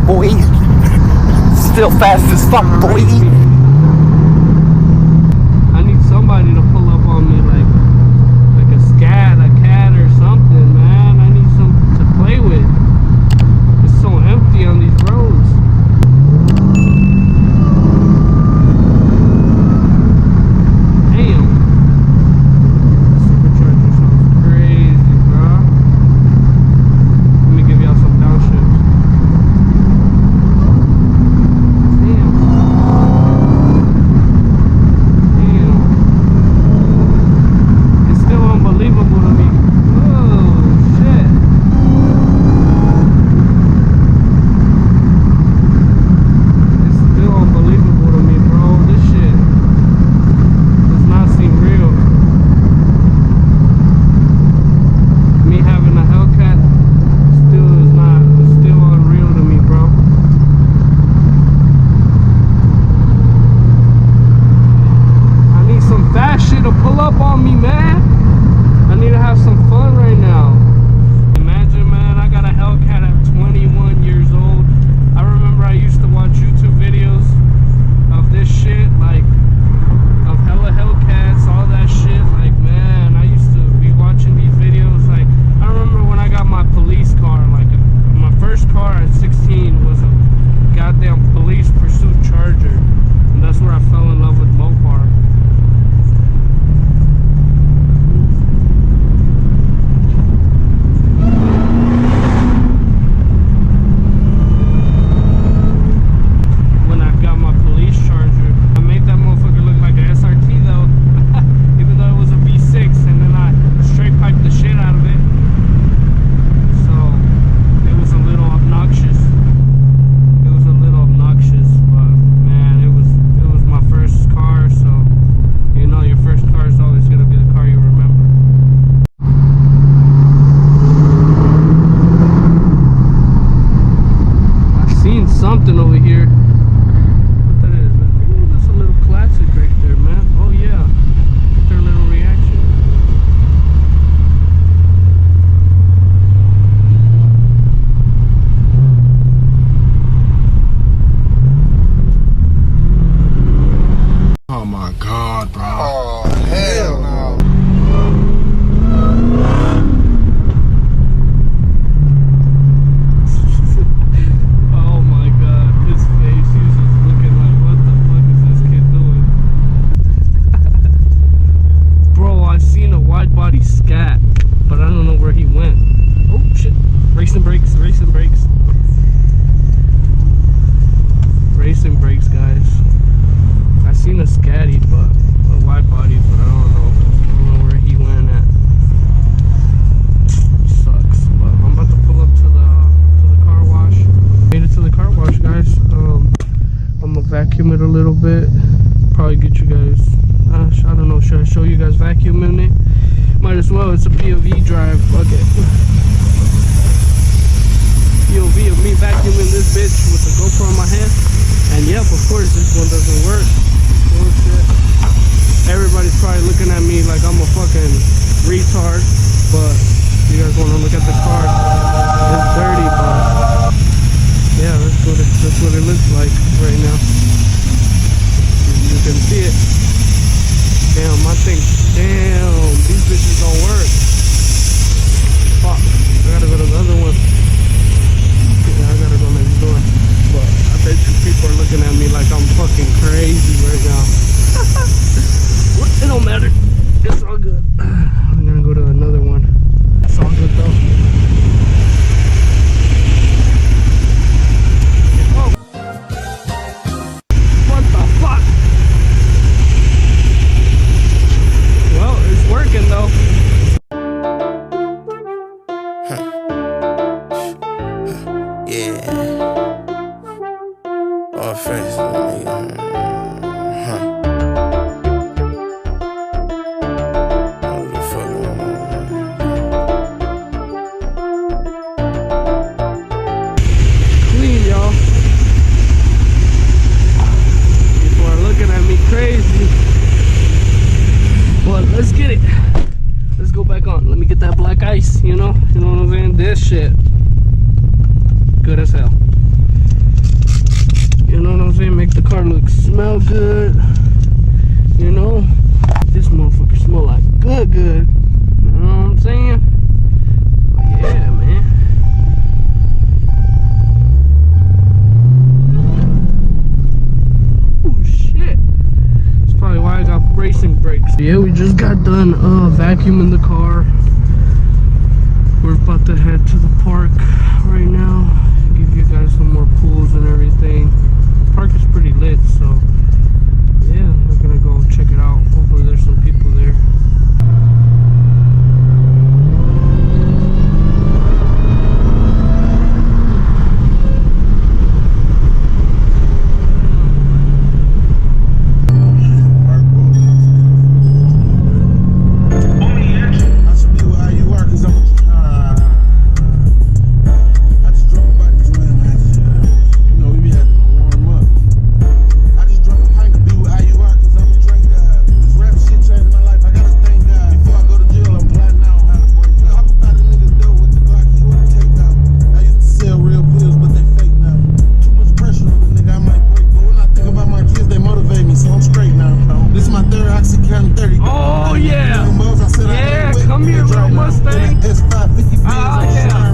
boy. Still fast as fuck, boy. I need somebody to pull up on me like a scat, a cat or something, man. I need something to play with. It's so empty on these roads. Damn. Supercharger sounds crazy, bro. Let me give y'all some downshifts. Damn. It's still unbelievable to me. Oh, shit. It's still unbelievable to me, bro. This shit does not seem real. Me having a Hellcat still is not, it's still unreal to me, bro. I need some fast shit to pull up on me, man. I need to have some fun right now. Imagine, man, I got a Hellcat at 21 years old. I remember I used to watch YouTube videos of this shit, like, of hella Hellcats, all that shit. Like, man, I used to be watching these videos. Like, I remember when I got my police car, like, my first car at 16 was a goddamn police pursuit Charger. And that's where I fell in love with Mopar. When I got my police Charger, I made that motherfucker look like an SRT though. Even though it was a V6, and then I straight piped the shit out of it. So it was a little obnoxious. It was a little obnoxious, but man, it was my first car, so you know your first car is always gonna be the car you remember. I seen something over here. What that is? Oh, that's a little classic right there, man. Oh yeah, their little reaction. Oh my God, bro. Oh, hell no. Oh my god, his face, he was just looking like, what the fuck is this kid doing? Bro, I've seen a wide body scat, but I don't know where he went. Oh shit, racing brakes, racing brakes. Racing brakes, guys. I seen a scatty, but a wide body, but I don't know where he went at. Sucks, but I'm about to pull up to the car wash. Made it to the car wash, guys. I'm gonna vacuum it a little bit. Probably get you guys. I don't know. Should I show you guys vacuuming it? Might as well. It's a POV drive. Fuck it. POV of me vacuuming this bitch with the GoPro on my head. And yep, of course, this one doesn't work. Bullshit. Everybody's probably looking at me like I'm a fucking retard, but you guys want to look at the car. It's dirty, but yeah, that's what it looks like right now. You can see it. Damn, I think, damn, these bitches don't work. Fuck, I gotta go to the other one. Yeah, I gotta go next door. But I bet you people are looking at me like I'm fucking crazy right now. It don't matter. It's all good. I'm gonna go to another one. It's all good though. Oh. What the fuck? Well, it's working though. Yeah. All face, nigga. Clean, y'all. People are looking at me crazy. But let's get it. Let's go back on. Let me get that black ice, you know what I'm saying? This shit good as hell. smell good. You know, this motherfucker smell like good. You know what I'm saying? But yeah, man. Oh shit. That's probably why I got racing brakes. Yeah, we just got done vacuuming the car. We're about to head to the park right now. Give you guys some more pools and everything. The park is pretty lit, so yeah, we're gonna go check it out. Hopefully there's some people there. Oh yeah! Yeah, come here, little Mustang. Ah, yeah.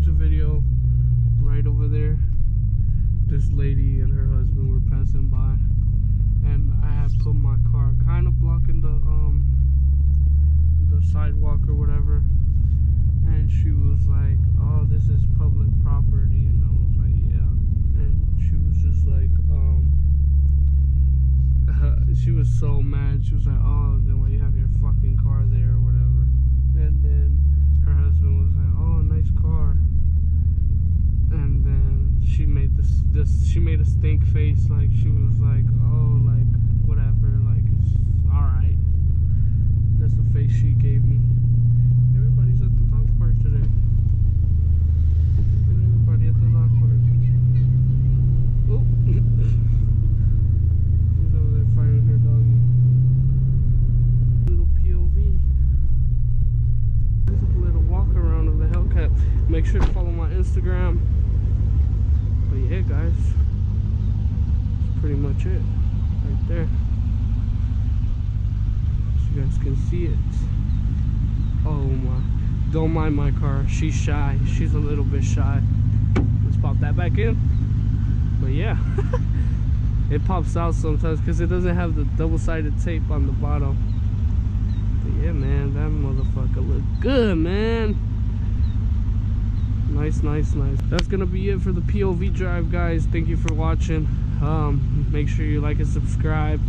Video right over there, this lady and her husband were passing by, and I had put my car kind of blocking the sidewalk or whatever, and she was like, oh, this is public property, and I was like, yeah, and she was just like, she was so mad. She was like, oh, then why you have your fucking car there or whatever. And then her husband was like, oh, nice car. And then she made she made a stink face, like she was like, oh, like whatever, like it's alright. That's the face she gave me. Everybody's at the dog park today. Everybody at the dog park. Oh, he's over there fighting her doggy. Little POV. There's a little walk around of the Hellcat. Make sure to follow my Instagram. But yeah, guys, that's pretty much it right there. So you guys can see it. Oh my, don't mind my car. She's shy. She's a little bit shy. Let's pop that back in. But yeah, it pops out sometimes because it doesn't have the double-sided tape on the bottom. But yeah, man, that motherfucker look good, man. Nice. That's gonna be it for the POV drive, guys. Thank you for watching. Make sure you like and subscribe.